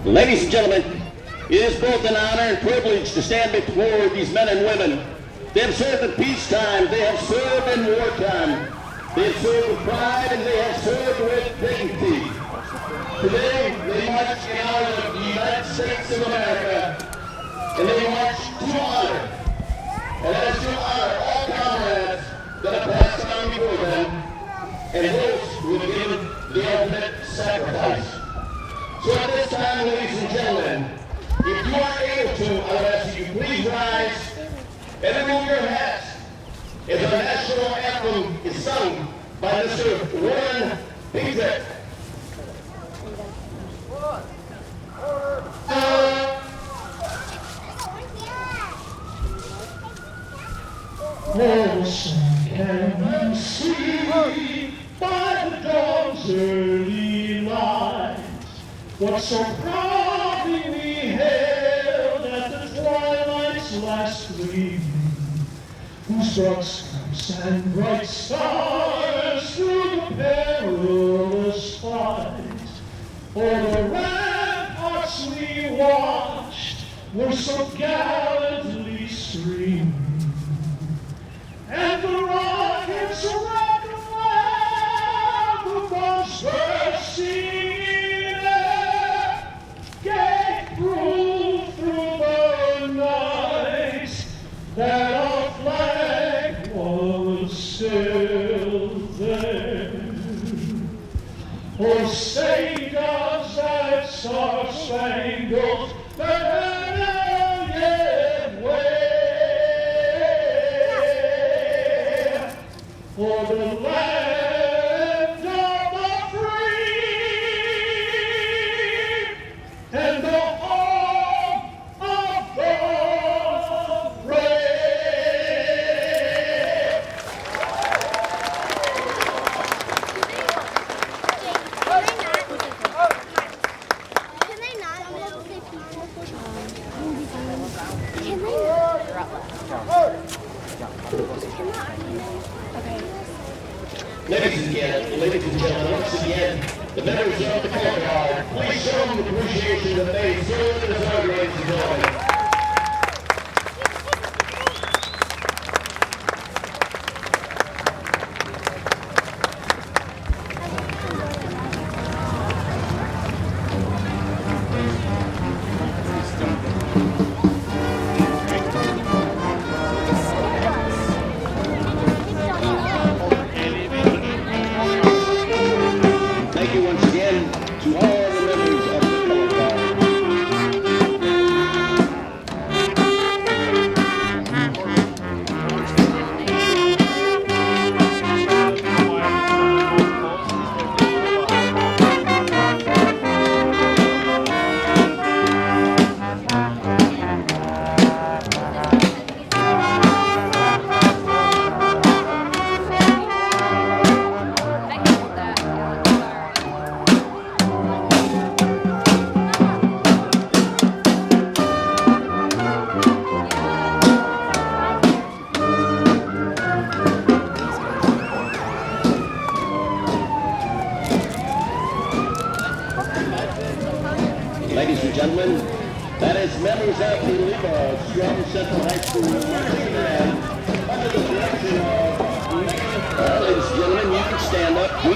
Ladies and gentlemen, it is both an honor and privilege to stand before these men and women. They have served in peacetime, they have served in wartime, they have served with pride, and they have served with dignity. Today, they march in honor of the United States of America, and they march to honor. And that is to honor all comrades that have passed on before them, and those who have given the ultimate sacrifice. So at this time, ladies and gentlemen, if you are able to, I would ask you please rise and remove your hats as our national anthem is sung by Mr. Warren Petrick. Oh, sun can you see by the dawn's early light what so proudly we hailed at the twilight's last gleaming, whose broad stripes and bright stars through the perilous fight, o'er the ramparts we watched were so gallantly streaming, and the rockets rocked around the bombs bursting in air, gave proof through the night that our flag was still there. Oh, say does that star-spangled banner yet wave for the land of the free and the home of the brave. Can they not? I'm going to say people. Can they Ladies and gentlemen, once again, the members of the color guard, please show them the appreciation that they deserve as our ladies and gentlemen. Thank you once again to all the members of the color guard. Ladies and gentlemen, that is members of the Eleva Broiler Central High School marching band under the direction of, ladies and gentlemen, you can stand up. We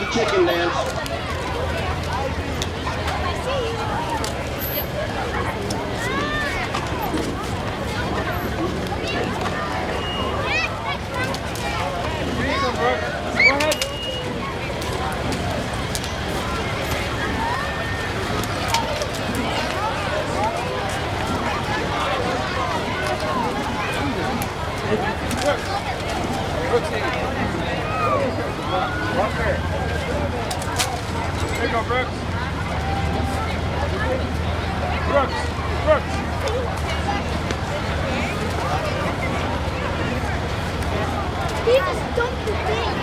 Walker. There you go, Brooks. Brooks. He just dumped the thing.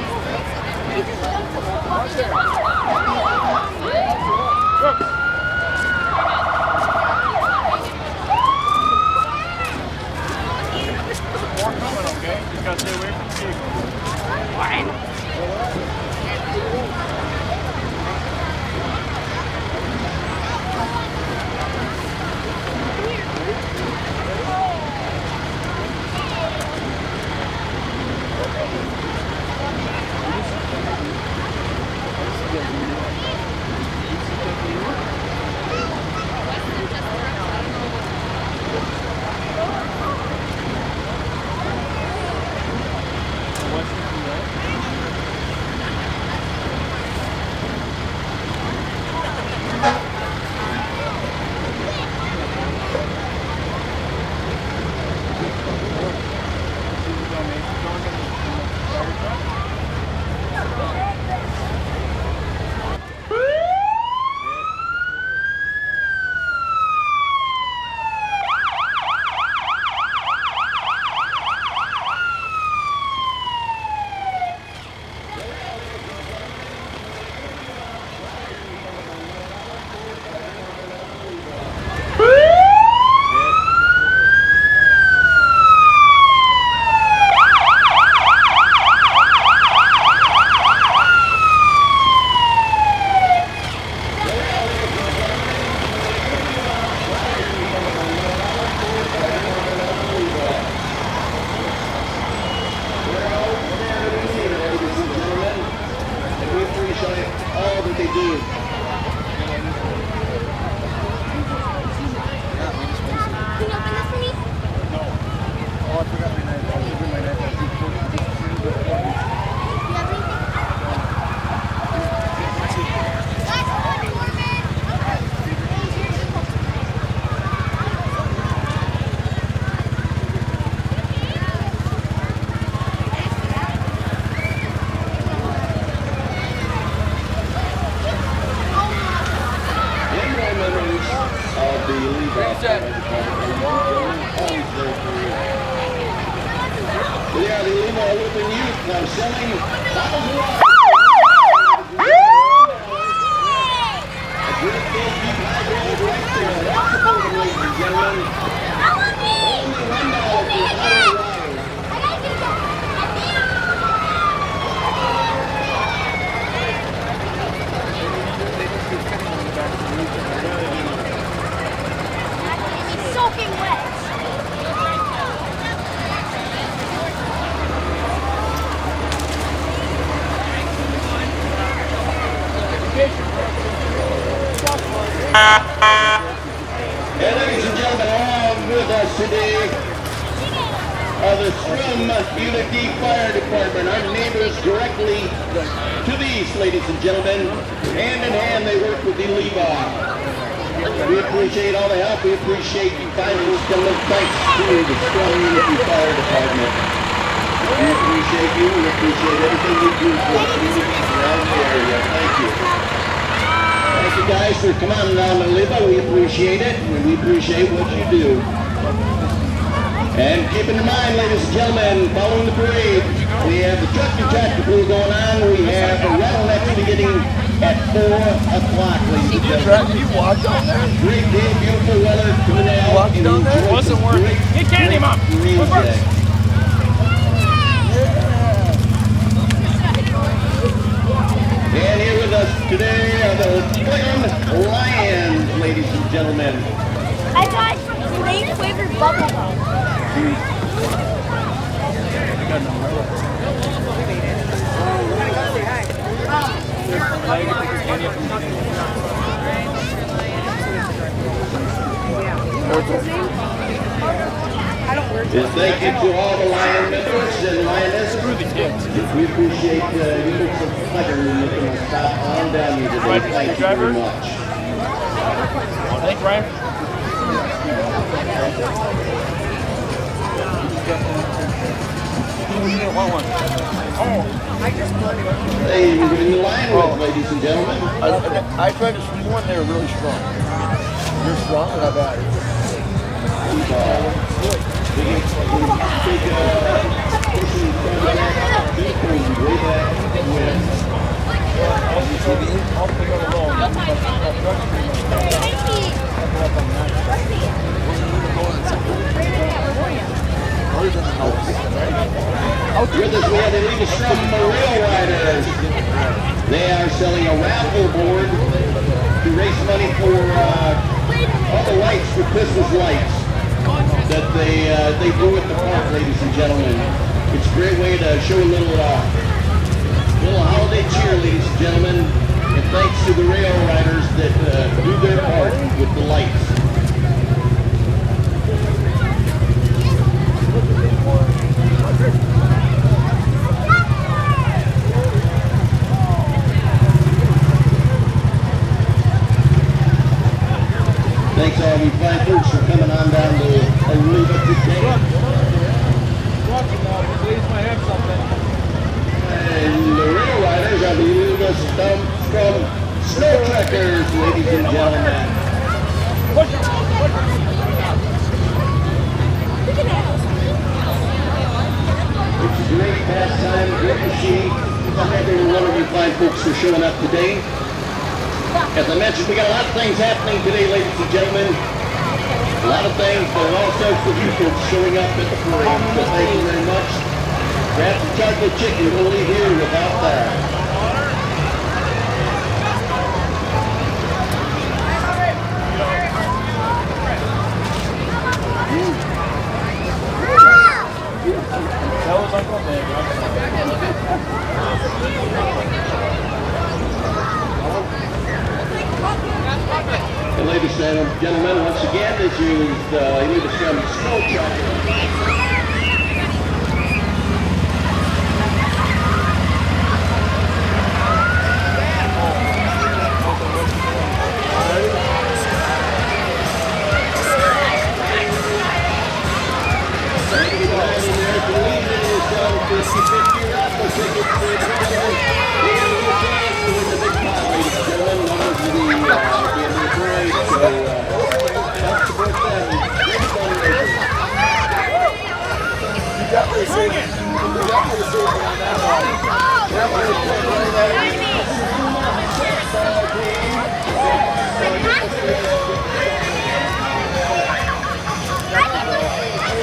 He just dumped the whole bucket. Brooks. More coming, okay? You gotta stay away from the vehicle. Yeah, the Eleva Open Youth now selling bottles of water. A great big deep hydrated right there. That's the golden, ladies and gentlemen. Only $1 for $100. Soaking wet. And ladies and gentlemen, along with us today are the Strum Unity Fire Department, our neighbors directly to the east, ladies and gentlemen. Hand in hand, they work with the Eleva. We appreciate all the help. We appreciate you finding us. Thanks to the Strum Unity Fire Department. We appreciate you. We appreciate everything you do for the communities around the area. Thank you. Thank you guys for coming on down to Eleva. We appreciate it, and we appreciate what you do. And keep in mind, ladies and gentlemen, following the parade, we have the truck and tractor pool going on. We have a rattlenecks beginning at 4 o'clock, ladies and gentlemen. You walked on there? Great day, beautiful weather coming out. Walked down there? Enjoy Wasn't this working. great, Get candy, great Mom. parade What works? day. And here with us today are the Cleveland Lions, ladies and gentlemen. I got grape flavored bubble gum. Just thank you to all the Lion members and Lionesses. We appreciate you put some pleasure in making us stop on down here today. Thank you very much. Thanks, Ryan. Hey, you're in line with, ladies and gentlemen. I tried to swing one, they were really strong. You're strong and I've had it. With us, we have the Eleva Broiler riders. They are selling a raffle board to raise money for all the lights, for Christmas lights that they do at the park, ladies and gentlemen. It's a great way to show a little holiday cheer, ladies and gentlemen, and thanks to the rail riders that do their part with the lights. Thanks all you fine folks for coming on down to Eleva today. And the rail riders are the Eleva from Snow Trekkers, ladies and gentlemen. It's a great pastime, great to see every one of you fine folks for showing up today. As I mentioned, we got a lot of things happening today, ladies and gentlemen. A lot of things, but it all starts with you folks showing up at the parade. So thank you very much. Perhaps the chocolate chicken will leave here without that. That was Uncle Dave. And ladies and gentlemen, once again, this is Eleva from Snow Trekkers.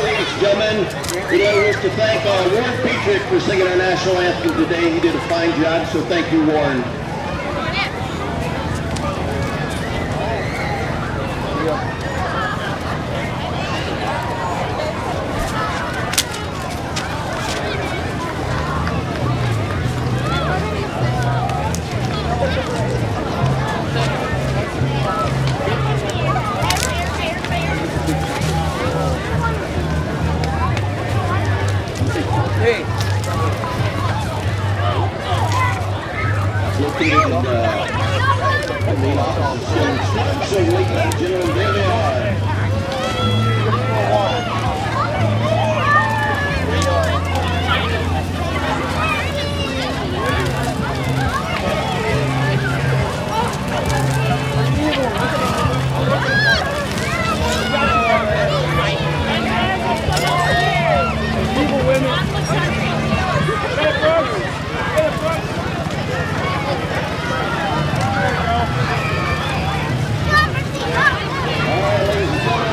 Ladies and gentlemen, we'd like to thank Warren Petrick for singing our national anthem today. He did a fine job, so thank you, Warren. Located in the office of so ladies and gentlemen, there they are. Ladies and gentlemen,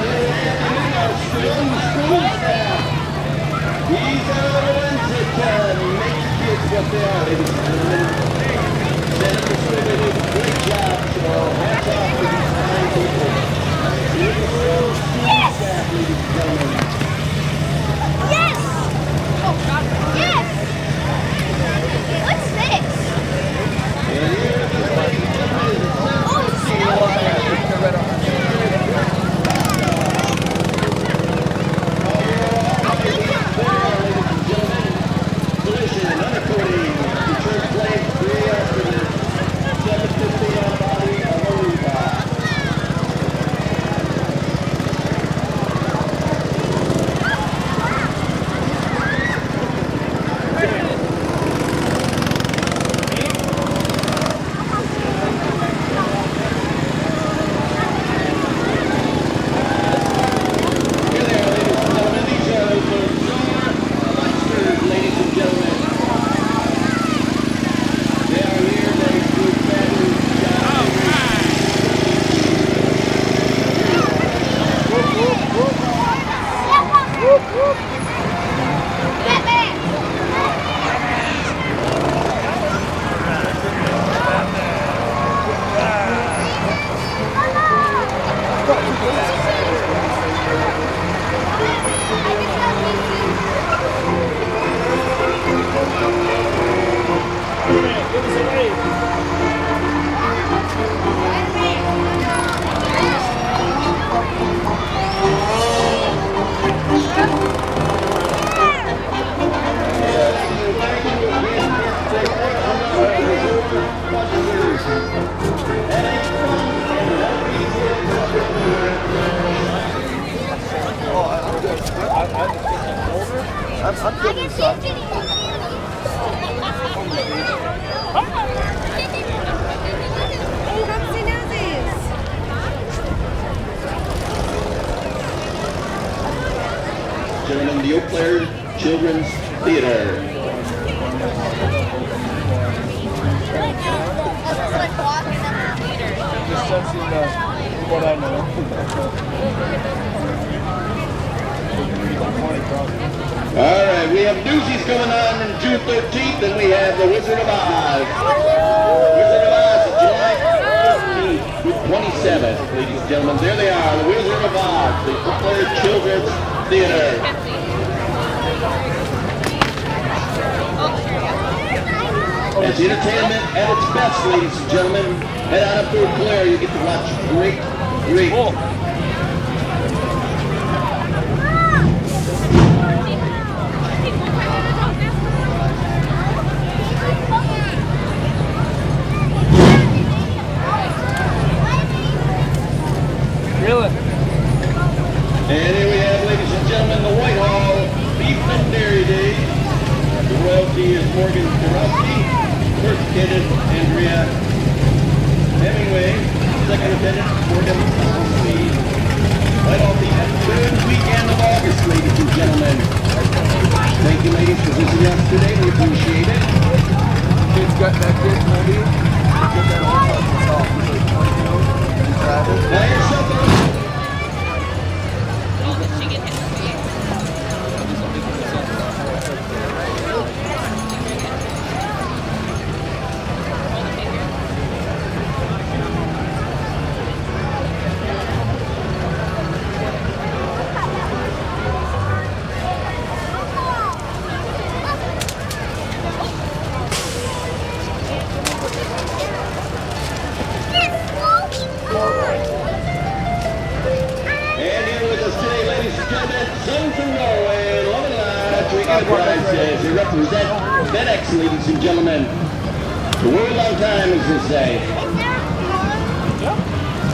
I'm good with stuff. Gentlemen, the Eau Claire Children's Theater. Just sensing what I know. All right, we have doozies coming on June 13th, and we have The Wizard of Oz. Wizard of Oz, July 13th through 27th, ladies and gentlemen. There they are, The Wizard of Oz, the Eau Claire Children's Theater. It's entertainment at its best, ladies and gentlemen. Head on up to Eau Claire, you get to watch great. Really? And here we have, ladies and gentlemen, the Whitehall Beef and Dairy Day. The royalty is Morgan Dorowski. First attendant, Andrea Hemingway. Second attendant, Morgan Dorowski. Whitehall Beef at the third weekend of August, ladies and gentlemen. Thank you, ladies, for visiting us today. We appreciate it. Kids got that kid movie. Get that whole fucking off. Now here's something. They represent FedEx, ladies and gentlemen. The world on time, as they say.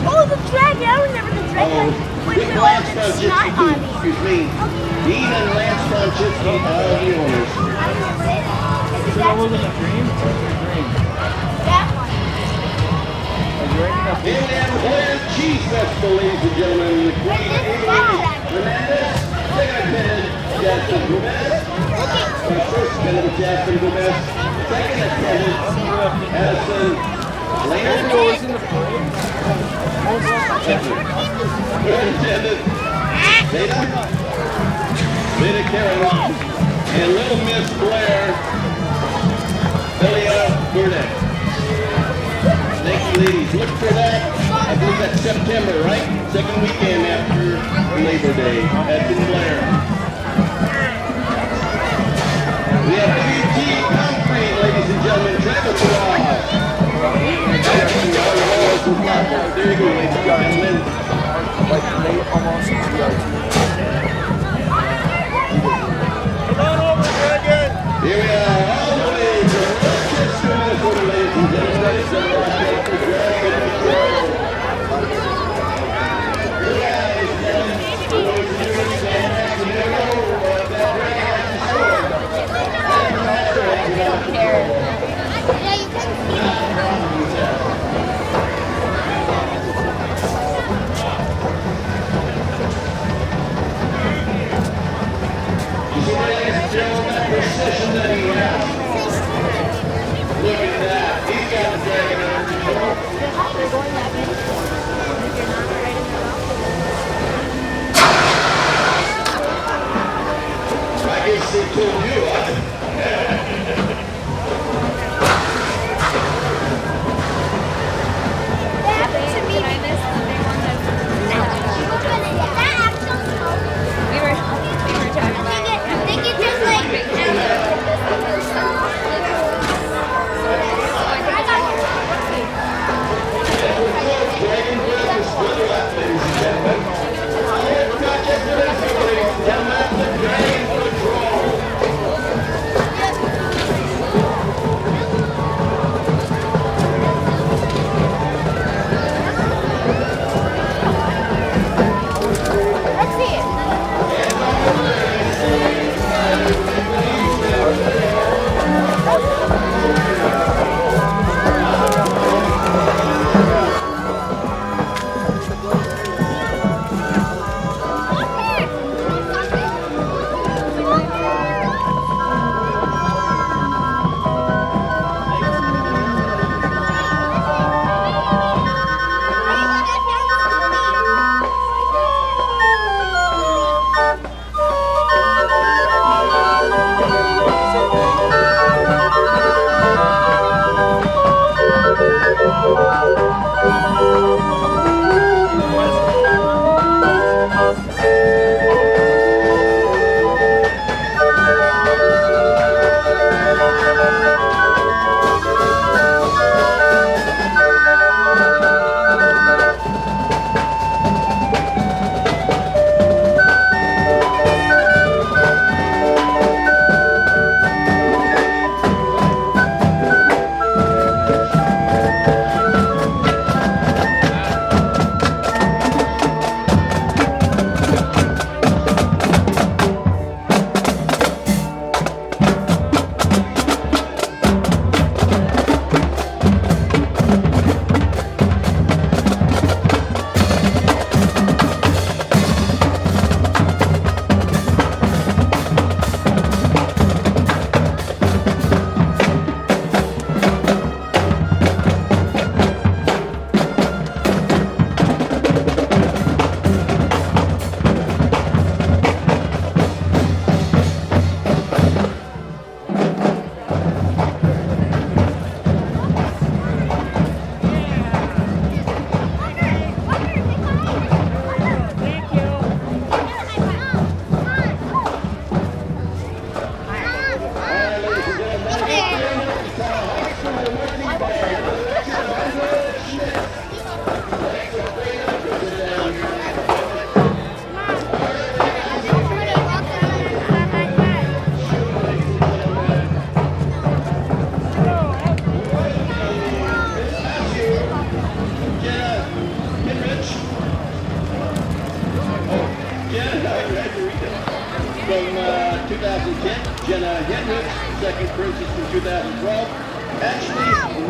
Oh, the dragon! I remember the dragon. Dick Lance Franchiski, excuse me. Dean and Lance Franchiski are the owners. That wasn't a dream? Or was it a dream? That one. Here we have the Blair Cheese Festival, ladies and gentlemen. The Queen Hernandez, second attendant, Jasmine Gomez. First attendant, Jasmine Gomez. Second attendant, Addison Leonard. Third attendant, Zeta Karen. And Little Miss Blair, Eleva Broiler. Thank you, ladies. Look for that. I believe that's September, right? Second weekend after Labor Day at Blair. We have WT Concrete, ladies and gentlemen. Trempealeau. There you go, ladies and gentlemen. Like late almost Come on over, Dragon! Here we are, all the way to Rochester, Minnesota, ladies and gentlemen. Procession that he has. Look at that. He's got the dragon under control. I guess they told you. That happened to me. I missed the big one that we were talking about. I think it just like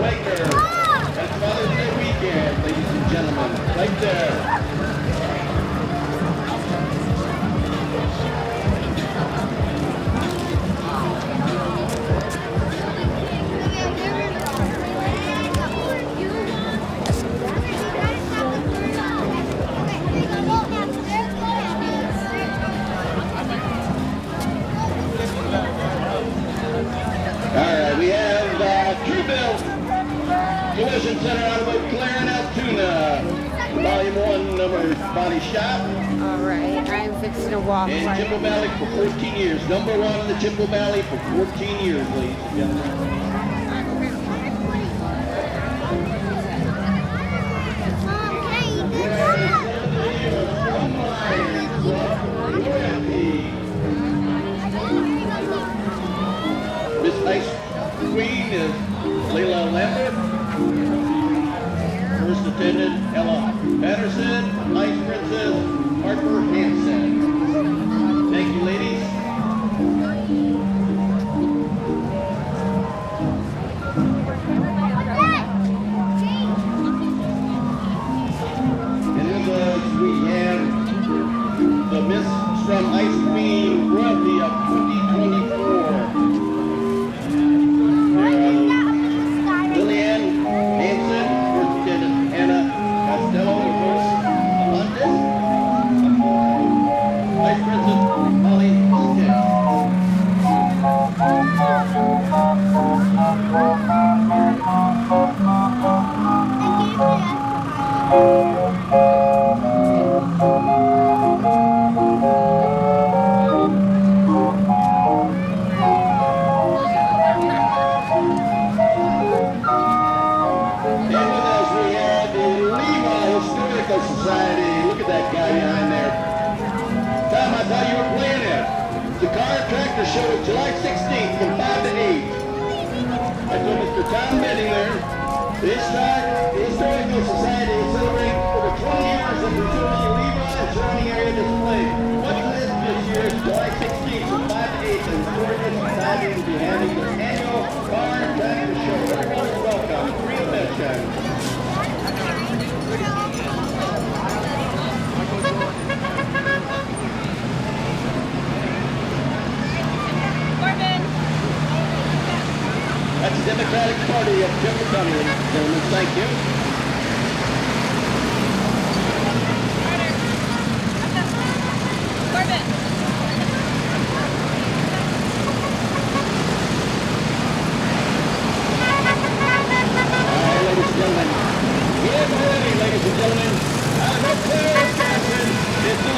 Waker. That's Father's Day weekend, ladies and gentlemen. Right there. Alright, we have Trempealeau Collision Center out of Eau Claire and Altoona. Volume 1 number body shop. All right, I'm fixing to walk. In Chippewa Valley for 14 years. Number 1 in the Chippewa Valley for 14 years, ladies and gentlemen. Miss Ice Queen is Leila Lambert. First attendant Ella Patterson. Ice Princess Harper Hansen. Thank you, ladies. And in those we have the Miss from Ice Queen Royalty of 2024. Lillian Hansen, First Lieutenant Anna Costello, First Alondes, Vice President Molly Stitt. And with us we have the Eleva Historical Society. Look at that guy behind there. Tom, I thought you were playing it. The car and tractor show is July 16th from 5 to 8. I told Mr. Tom Benning there. The Historical Society is celebrating over 20 years of preserving Eleva and surrounding area display. What's this year is July 16th from 5 to 8. The Historical Society will be having their annual car and tractor show. Everyone is welcome. Free admission. That's the Democratic Party of Chippewa County, gentlemen. Thank you. All right, ladies and gentlemen. Get ready, ladies and gentlemen. Out of Eau Claire, Wisconsin, it's the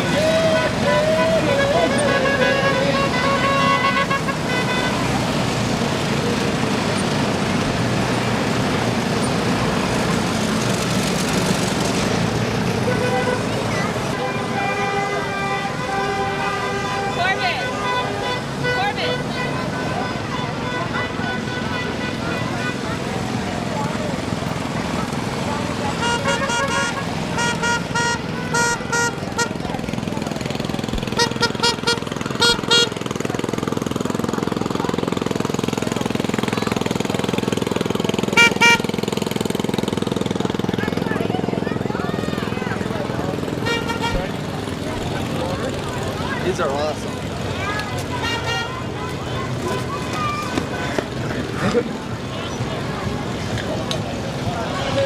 These are awesome.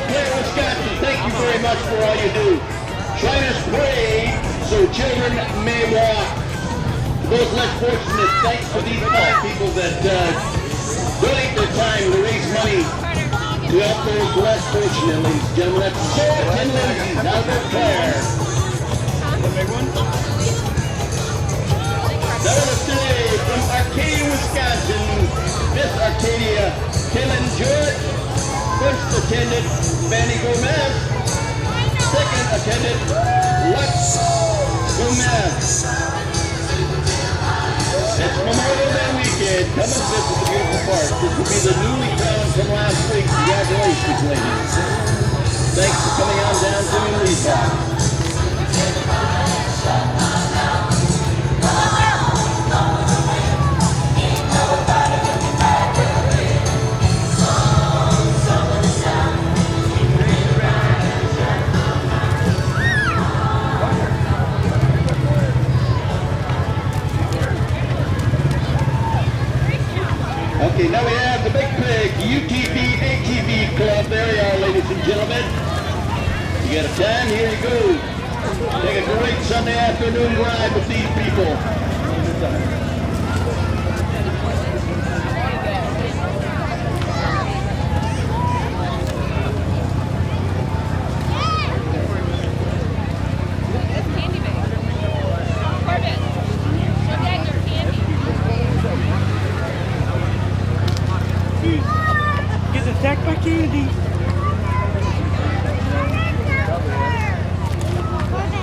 Hey, Wisconsin, thank you very much for all you do. Shriners Parade so children may walk. For those less fortunate, thanks for these fine people that donate their time to raise money to help those less fortunate, ladies and gentlemen. That's Sarah Tinley out of Eau Claire. Now today from Arcadia, Wisconsin, Miss Arcadia Kellen George. First attendant, Fanny Gomez. Second attendant, Lux Gomez. It's Memorial Day weekend. Come and visit the beautiful park. This will be the newly crowned from last week. Congratulations, ladies. Thanks for coming on down to Eleva. up. There you are, ladies and gentlemen. You got a time? Here you go. Take a great Sunday afternoon ride with these people. Get attacked by candy.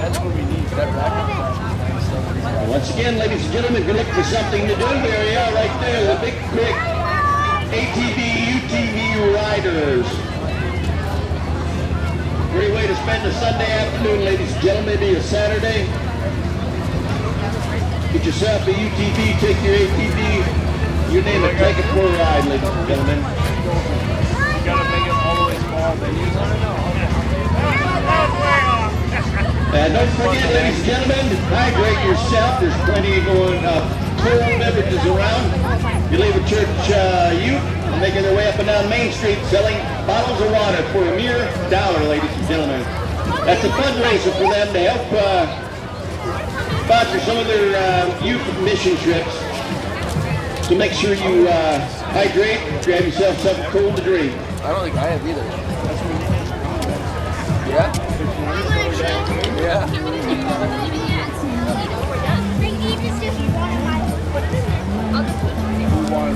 That's what we need. That racket. Once again, ladies and gentlemen, if you're looking for something to do, there you are right there, the big, quick ATV, UTV riders. Great way to spend a Sunday afternoon, ladies and gentlemen, maybe a Saturday. Get yourself a UTV, take your ATV, you name it, take it for a ride, ladies and gentlemen. You gotta make it all the way small. Then you want to know. And don't forget, ladies and gentlemen, to hydrate yourself. There's plenty of cold beverages around. You leave a church youth making their way up and down Main Street selling bottles of water for a mere $1, ladies and gentlemen. That's a fundraiser for them to help sponsor some of their youth mission trips. So make sure you hydrate, grab yourself something cool to drink. I don't think I have either. Yeah? Yeah. Do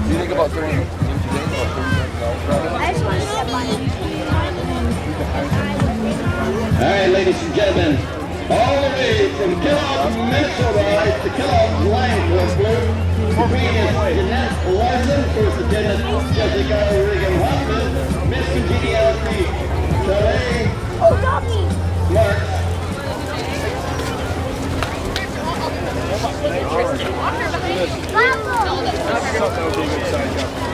you think about throwing in today? I just want to step on it. All right, ladies and gentlemen, all the way from Kellogg, Minnesota, it's the Kellogg's Lion Club Blue. Green is Jeanette Larson, First Lieutenant Jessica Regan-Hoffman, Miss Congeniality, Chalet, Oh, doggy! Mark.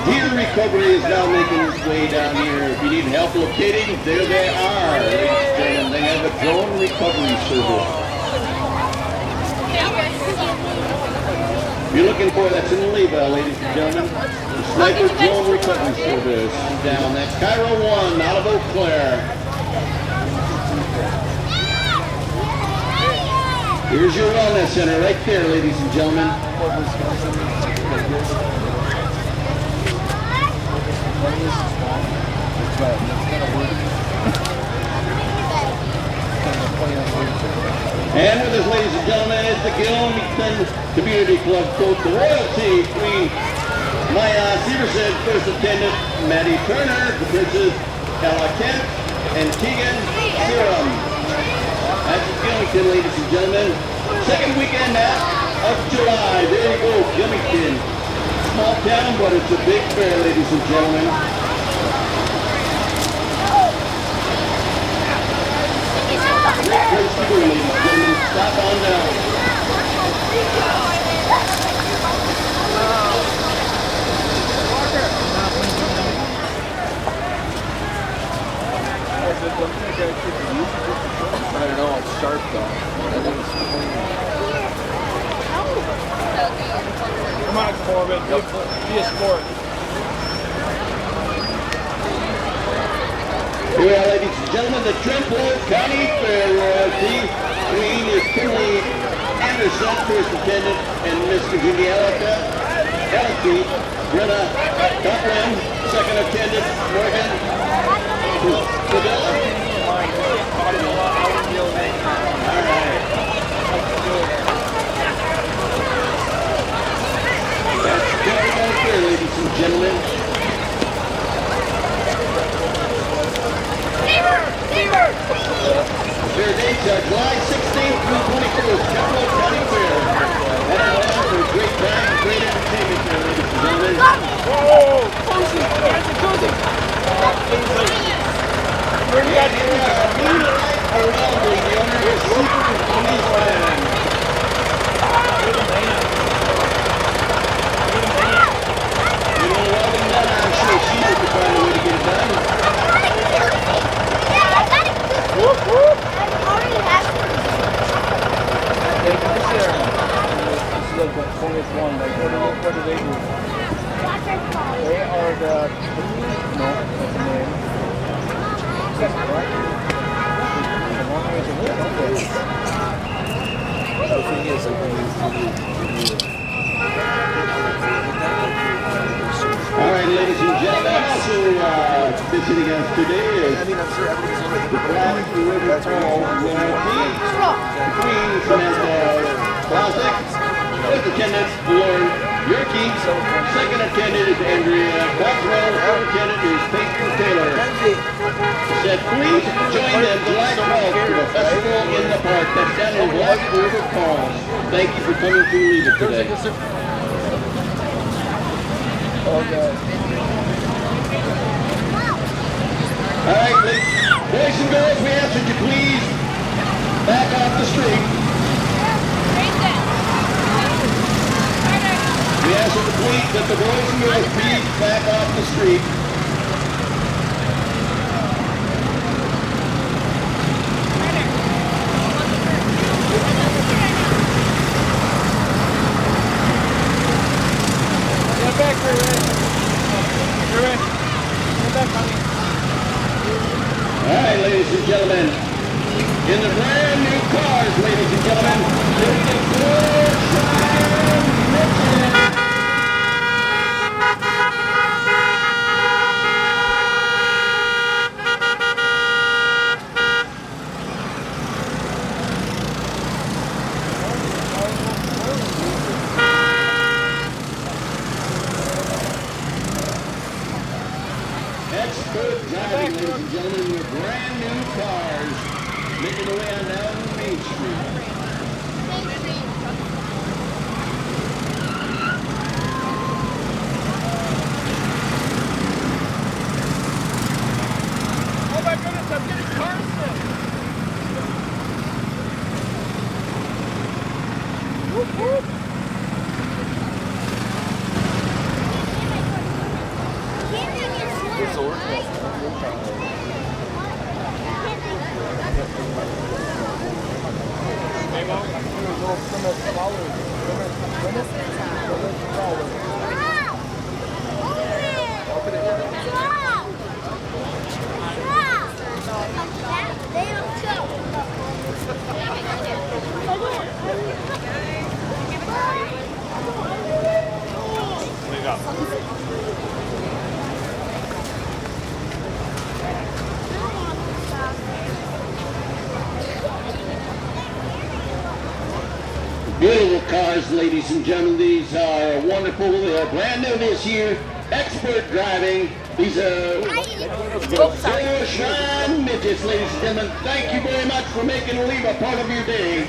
Deer recovery is now making its way down here. If you need help locating, there they are. Ladies and gentlemen, they have a drone recovery service. If you're looking for, that's in Eleva, ladies and gentlemen. The Sniper Drone Recovery Service down. That's Cairo 1 out of Eau Claire. Here's your wellness center right there, ladies and gentlemen. And with us, ladies and gentlemen, is the Gilmington Community Club coach, the royalty queen, Maya Severson, first attendant, Maddie Turner, the Princess Ella Kent, and Keegan Serum. That's Gilmington, ladies and gentlemen. Second weekend of July. There you go, Gilmington. Small town, but it's a big fair, ladies and gentlemen. Place to go, ladies and gentlemen. Stop on down. I don't know, it's sharp though. Come on, Corbin. Be a sport. Here we are, ladies and gentlemen, the Trempealeau County Fair royalty queen is Kimberly Anderson, first attendant, and Miss Congeniality, Brenna Cochran, second attendant, Morgan Padilla. All right. That's the Trempealeau Fair, ladies and gentlemen. Fair dates are July 16th through 21st, Trempealeau County Fair. And on for a great time and great entertainment there, ladies and gentlemen. Whoa! Cozy! Guys, it's cozy! Where do you guys Here we are, around the owner is Super Policeman. You know, welding done, I'm sure she would find a way to get it done. Whoop, whoop. I already have This is like the funniest one. Like, what do they do? They are the... No, that's the name. All right, ladies and gentlemen, also visiting us today is the Black River Falls Queen Samantha Classic. First attendant, Lauren Yerke. Second attendant is Andrea Cottrell. Third attendant is Peyton Taylor. Said, please join them July 12th to a festival in the park that's down in Black River Falls. Thank you for coming to Eleva today. All right, boys and girls, we ask that you please back off the street. We ask that the boys and girls please back off the street. Get back here, Ray. Here, Ray. Get back, honey. All right, ladies and gentlemen, in the brand new cars, ladies and gentlemen, there's the Porsche Midget. Expert driving, ladies and gentlemen, in your brand new cars, making their way on down Main Street. Oh my goodness, I'm getting car sick. Whoop, whoop. Beautiful cars, ladies and gentlemen. These are wonderful. They are brand new this year. Expert driving. These are Porsche Midgets, ladies and gentlemen. Thank you very much for making Eleva part of your day.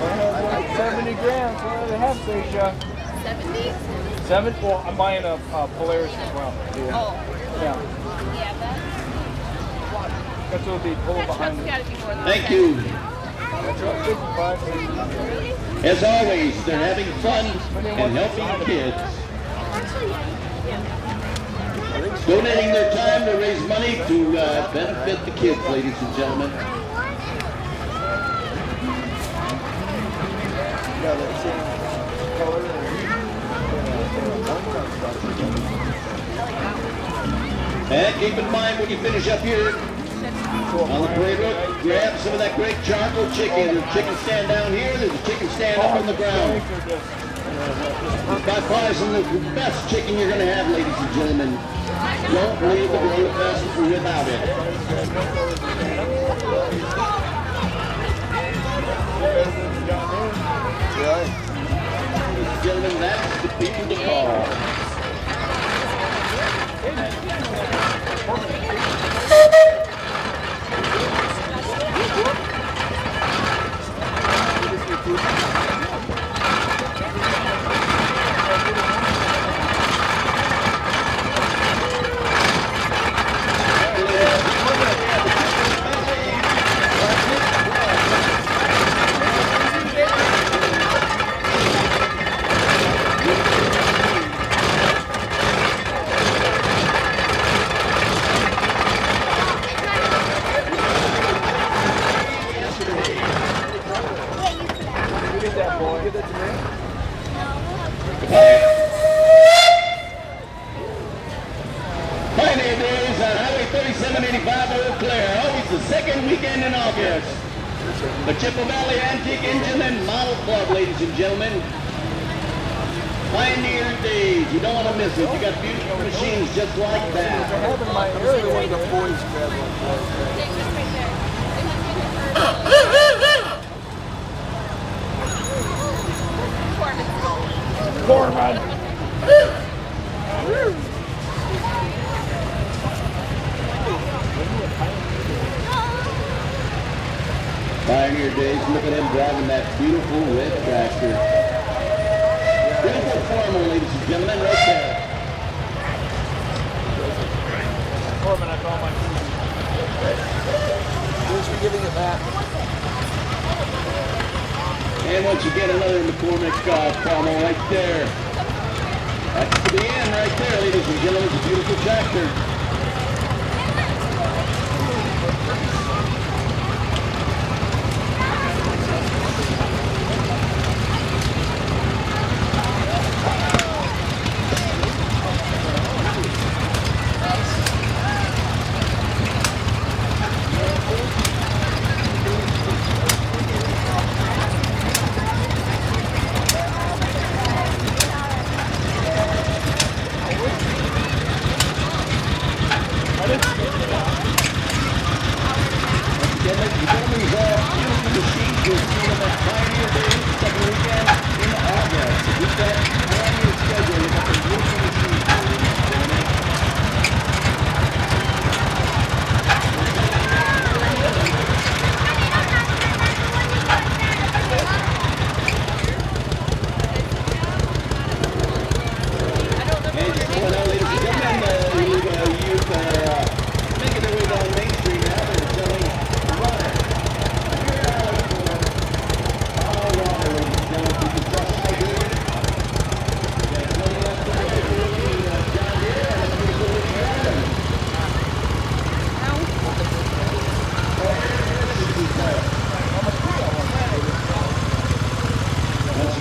Like 70 grand for the half station. 70? 7? Well, I'm buying a Polaris as well. Oh. Yeah. Yeah, That's what would be pulling behind that's it. gotta be more than Thank you. That's right, 55. As always, they're having fun and helping kids. Donating their time to raise money to benefit the kids, ladies and gentlemen. Yeah, that same color And keep in mind when you finish up here on the parade road, grab some of that great charcoal chicken. There's a chicken stand down here, there's a chicken stand up on the ground. By far some of the best chicken you're going to have, ladies and gentlemen. Don't leave the road fest without it. Right. Ladies and gentlemen, that's the people to call. weekend in August. The Chippewa Valley Antique Engine and Model Club, ladies and gentlemen. Pioneer days. You don't want to miss it. You got beautiful machines just like that. Having my area where the boys grab Corman. Pioneer days. Look at him driving that beautiful red tractor. Beautiful farmer, ladies and gentlemen, right there. Corman, I call my Thanks for giving it back. And once again, another McCormick promo right there. That's the end right there, ladies and gentlemen. It's a beautiful tractor.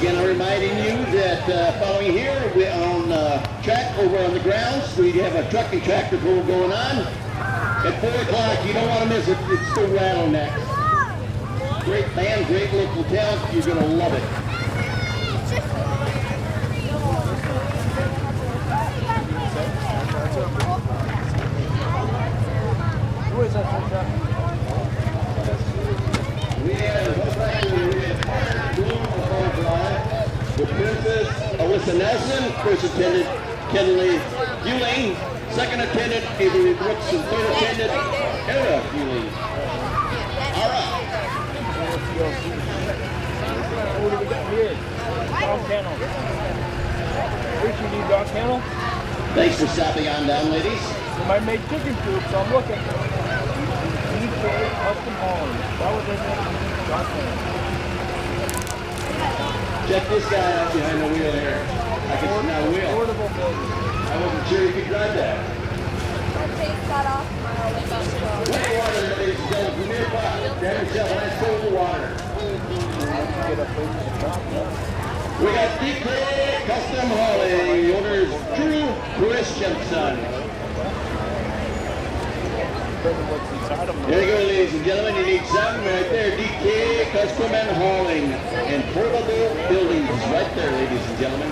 Again, I'm reminding you that following here, we on track over on the grounds, we have a trucking tractor pull going on. At 4 o'clock, you don't want to miss it. It's the Rattleneck. Great band, great local talent. You're going to love it. Who is that for truck? We have the Princess Alyssa Nelson, first attendant Kenley Ewing, second attendant Avery Brooks, and third attendant Era Ewing. All right. What do we got here? Dog kennel. Richie, need dog kennel? Thanks for stopping on down, ladies. We might make chicken coop, so I'm looking. DK Custom Home. That was it. Dog kennel. Check this guy out behind the wheel here. I can see that wheel. Portable building. I wasn't sure you could drive that. Take that off. Play water, ladies and gentlemen, from nearby. Grab yourself a nice cold water. Get up there to the top. We got DK Custom Hauling. The owner is Drew Christensen. What's inside of them? There you go, ladies and gentlemen. You need something right there. DK Custom and Hauling and portable buildings right there, ladies and gentlemen.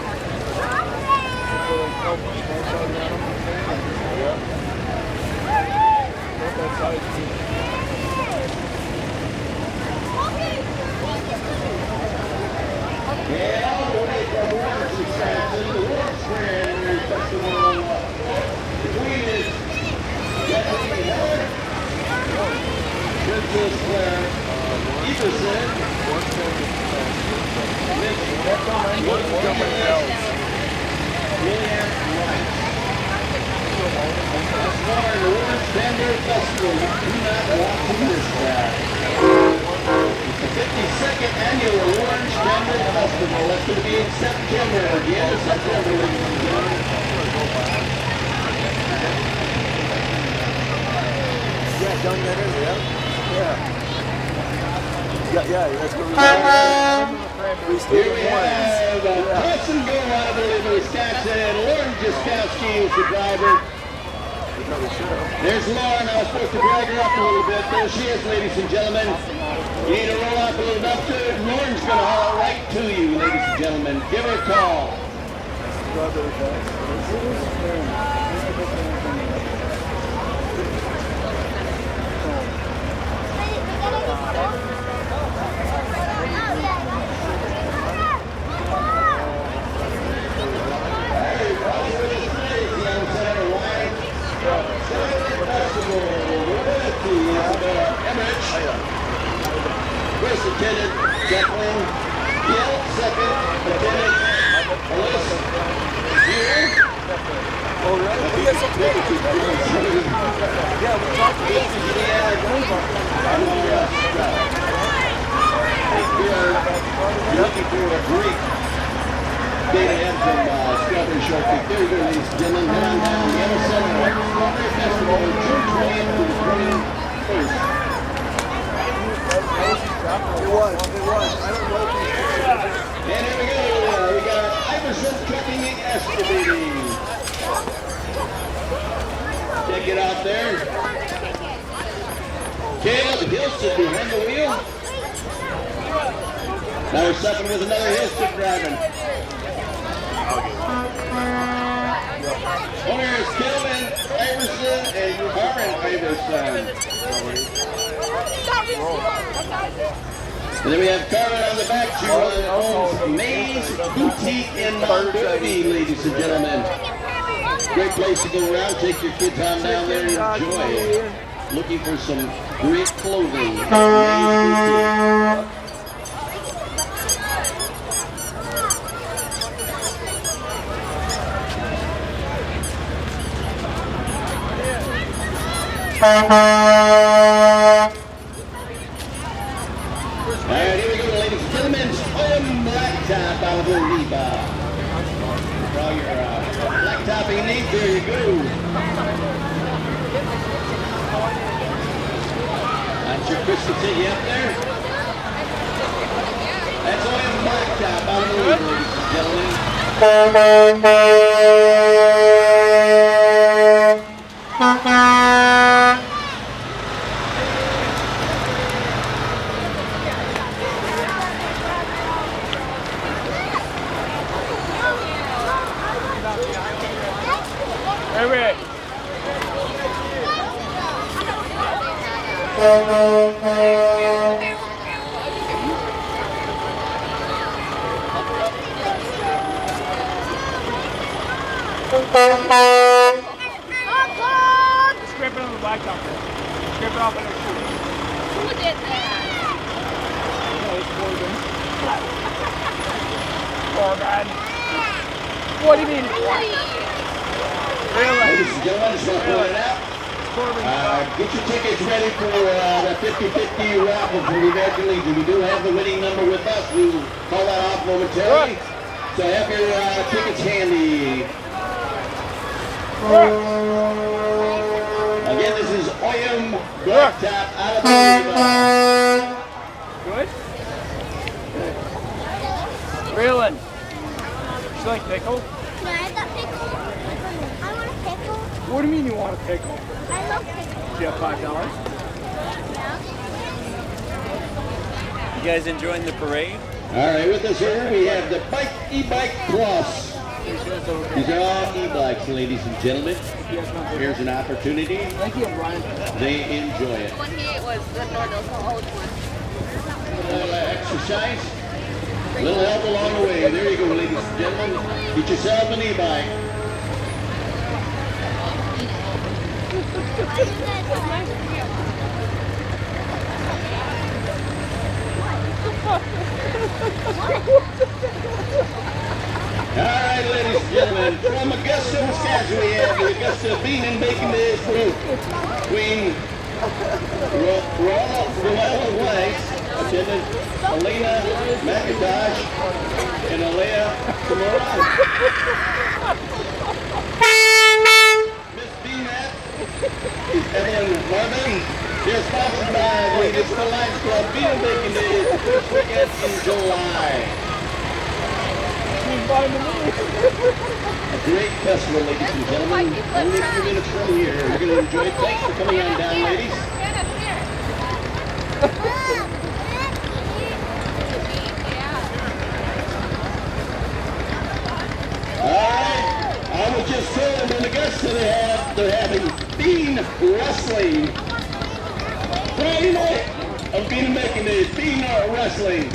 And I'll donate from Warren Wisconsin, the Warren Spring Festival between this Deputy Howard, Princess Claire Everson, William Wright. Warren Warren Standard Festival. You do not want to miss that. The 52nd annual Orange Standard Festival. That's going to be in September, the end of September, ladies and gentlemen. Yeah, down that area, yeah, that's where we Here we have Preston Go out of Eleva, Wisconsin. Lauren Jaskowski is the driver. There's Lauren. I was supposed to drag her up a little bit. There she is, ladies and gentlemen. You need to roll up a little bit. Lauren's going to holler right to you, ladies and gentlemen. Give her a call. First attendant, Jacqueline. Gill, second attendant, Alyssa. Here. Oh, really? We got some tickets. Yeah, we talked to you. Looking for a great day ahead from Strawberry Shortcake. There you go, ladies and gentlemen. Head on down the other side of the Strawberry Festival, June 20th to the 21st. It was. I don't know if And here we go. We got Iverson trucking and excavating. Check it out there. Caleb Hilston behind the wheel. Now we're second with another Hilston driving. Owners Calvin Iverson and Karen Iverson. And then we have Carmen on the back. She owns May's Boutique in Mount Derby, ladies and gentlemen. Great place to go around. Take your kids on down there and enjoy. Looking for some great clothing. May's Boutique. Alright, here we go, ladies and gentlemen. Blacktop out of Eleva. For all your blacktopping needs, there you go. That's your Chris to take you up there. That's Oil Blacktop out of Eleva, ladies and gentlemen. Eric. Scrape it on the blacktop. Scrape it off on the shoe. Who did that? Morgan. What do you mean? Really? Ladies and gentlemen, just want to point it out. Get your tickets ready for the 50-50 raffle for the American Legion. We do have the winning number with us. We will call that off momentarily. So have your tickets handy. Again, this is Oyam Blacktop out of Eleva. Good? Reeling. You like pickle? Can I have that pickle? I want a pickle. What do you mean you want a pickle? I love pickles. Do you have $5? You guys enjoying the parade? All right, with us here we have the E-Bike Plus. These are all e-bikes, ladies and gentlemen. Here's an opportunity. Thank you, Brian. They enjoy it. One here was the normal old one. A little exercise, a little help along the way. There you go, ladies and gentlemen. Get yourself an e-bike. All right, ladies and gentlemen, from Augusta, Wisconsin, we have the Augusta Bean and Bacon Days group. Queen Roella Weiss, attendant Elena McIntosh, and Alea Kimura. Miss Beanat, Evelyn Marvin. They're sponsored by the Digital Lions Club Bean and Bacon Days, the first weekend in July. great festival, ladies and gentlemen. Only a few minutes from here. You're going to enjoy it. Thanks for coming on down, ladies. Alright, I was just telling them the guests that they're having Bean Wrestling. Friday night of Bean making the Bean Wrestling.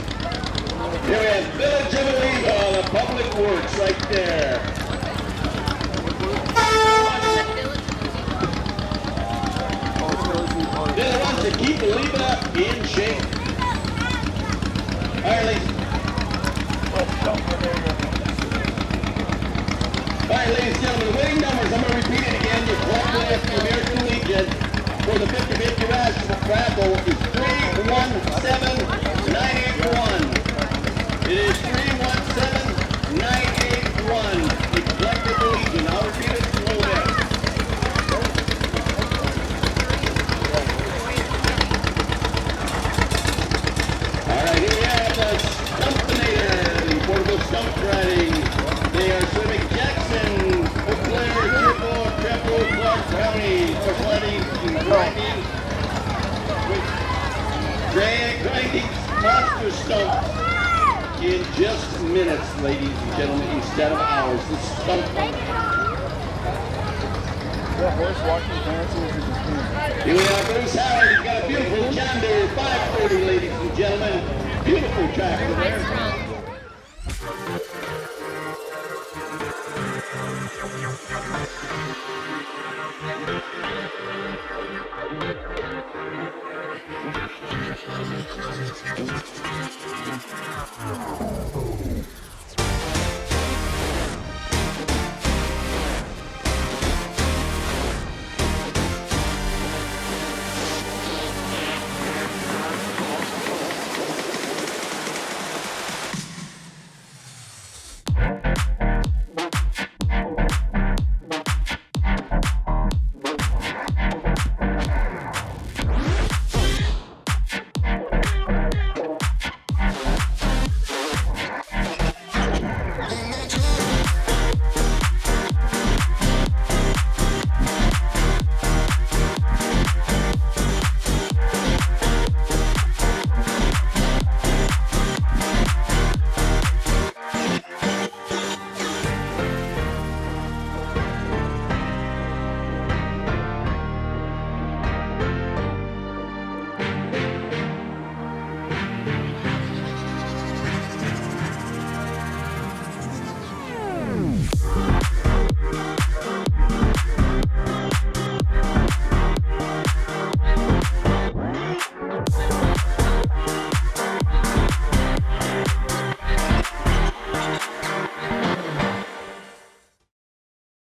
Here we have Village of Eleva, the Public Works right there. They're the ones that keep Eleva in shape. Alright, ladies. Alright, ladies and gentlemen, the winning numbers, I'm going to repeat it again. Your club left, the American Legion, for the 50-50 raffle is 317-981. It is 317-981. The collective Legion. I'll repeat it a little bit. Alright, here we have the Stumpinator, portable stump riding. They are swimming Jackson, Eau Claire, Trempealeau, Clark County, for sledding and grinding. Grinding monster stumps in just minutes, ladies and gentlemen, instead of hours. The stump. Horse walking fancy. Here we have Bruce Howard. He's got a beautiful John Deere 530, ladies and gentlemen. Beautiful tractor there.